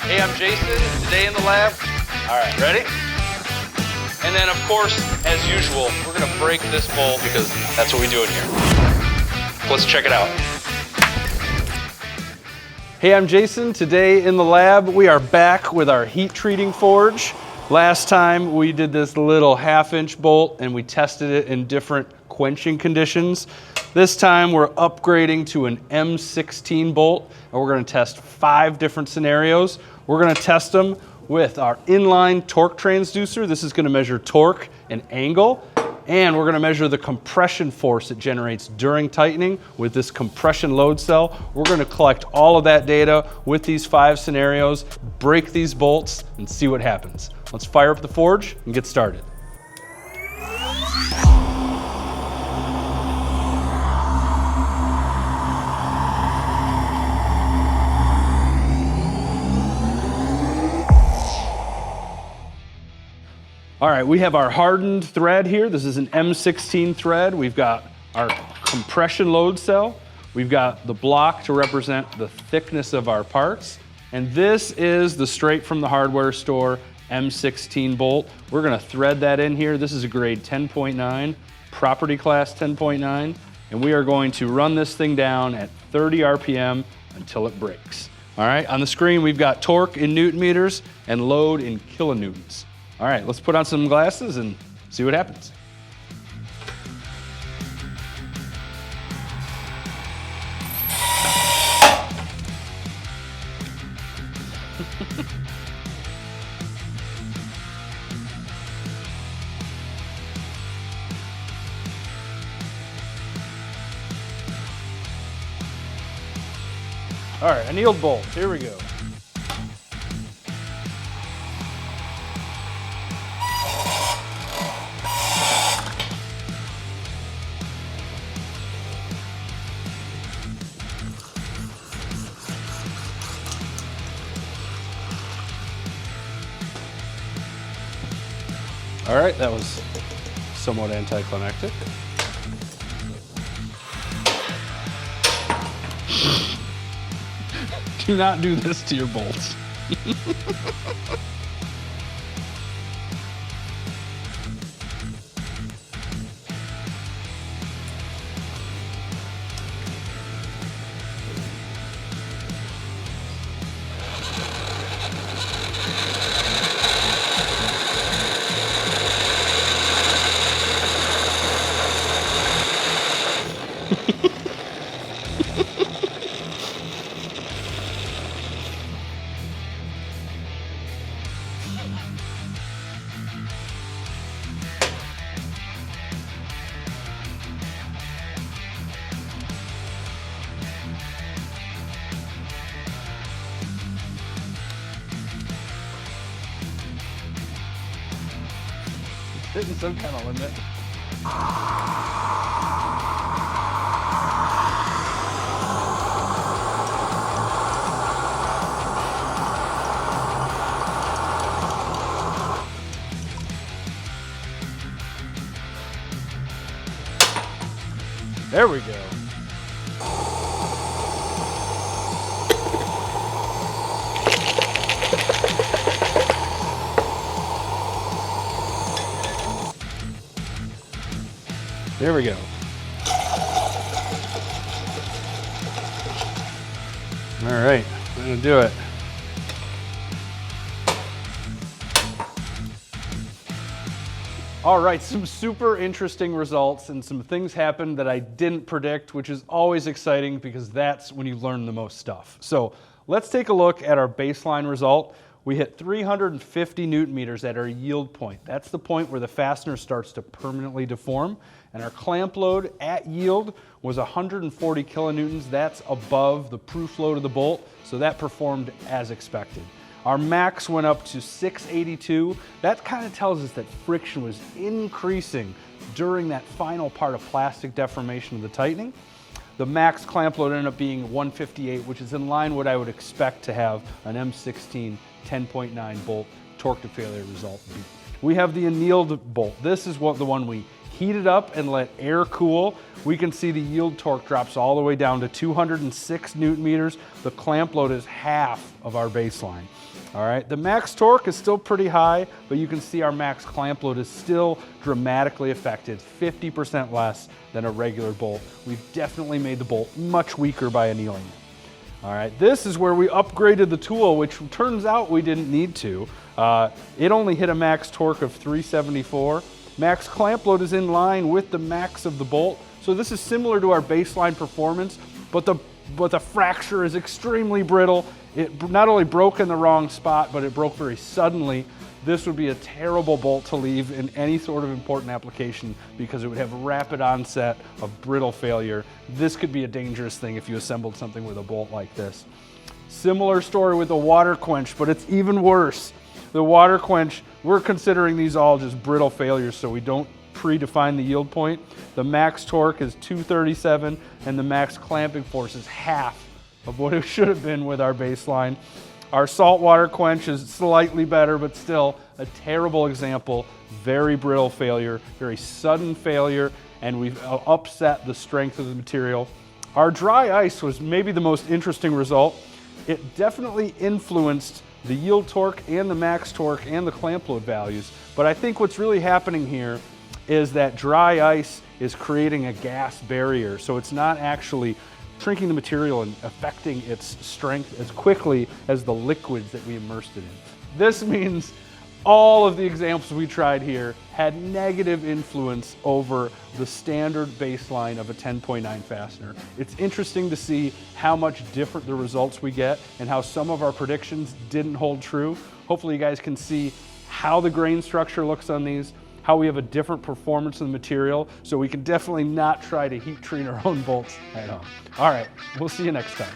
Hey, I'm Jason, today in the lab. All right, ready? And then, of course, as usual, we're gonna break this bolt because that's what we do in here. Let's check it out. Hey, I'm Jason. Today in the lab, we are back with our heat treating forge. Last time we did this little 1/2-inch bolt and we tested it in different quenching conditions. This time we're upgrading to an M16 bolt and we're gonna test 5 different scenarios. We're gonna test them with our inline torque transducer. This is gonna measure torque and angle. And we're gonna measure the compression force it generates during tightening with this compression load cell. We're gonna collect all of that data with these 5 scenarios, break these bolts, and see what happens. Let's fire up the forge and get started. All right, we have our hardened thread here. This is an M16 thread. We've got our compression load cell. We've got the block to represent the thickness of our parts. And this is the straight from the hardware store M16 bolt. We're gonna thread that in here. This is a grade 10.9, property class 10.9. And we are going to run this thing down at 30 RPM until it breaks. All right, on the screen, we've got torque in Newton meters and load in kilonewtons. All right, let's put on some glasses and see what happens. All right, annealed bolt, here we go. All right, that was somewhat anticlimactic. Do not do this to your bolts. Hitting some kind of limit. There we go. There we go. All right, I'm gonna do it. All right, some super interesting results and some things happened that I didn't predict, which is always exciting because that's when you learn the most stuff. So let's take a look at our baseline result. We hit 350 Newton meters at our yield point. That's the point where the fastener starts to permanently deform. And our clamp load at yield was 140 kilonewtons. That's above the proof load of the bolt, so that performed as expected. Our max went up to 682. That kind of tells us that friction was increasing during that final part of plastic deformation of the tightening. The max clamp load ended up being 158, which is in line what I would expect to have an M16 10.9 bolt torque to failure result be. We have the annealed bolt. This is the one we heated up and let air cool. We can see the yield torque drops all the way down to 206 Newton meters. The clamp load is half of our baseline. All right, the max torque is still pretty high, but you can see our max clamp load is still dramatically affected, 50% less than a regular bolt. We've definitely made the bolt much weaker by annealing it. All right, this is where we upgraded the tool, which turns out we didn't need to. It only hit a max torque of 374. Max clamp load is in line with the max of the bolt, so this is similar to our baseline performance, but the fracture is extremely brittle. It not only broke in the wrong spot, but it broke very suddenly. This would be a terrible bolt to leave in any sort of important application because it would have rapid onset of brittle failure. This could be a dangerous thing if you assembled something with a bolt like this. Similar story with the water quench, but it's even worse. The water quench, we're considering these all just brittle failures, so we don't predefine the yield point. The max torque is 237 and the max clamping force is half of what it should have been with our baseline. Our saltwater quench is slightly better, but still a terrible example. Very brittle failure, very sudden failure, and we've upset the strength of the material. Our dry ice was maybe the most interesting result. It definitely influenced the yield torque and the max torque and the clamp load values, but I think what's really happening here is that dry ice is creating a gas barrier, so it's not actually shrinking the material and affecting its strength as quickly as the liquids that we immersed it in. This means all of the examples we tried here had negative influence over the standard baseline of a 10.9 fastener. It's interesting to see how much different the results we get and how some of our predictions didn't hold true. Hopefully you guys can see how the grain structure looks on these, how we have a different performance of the material, so we can definitely not try to heat treat our own bolts at home. All right, we'll see you next time.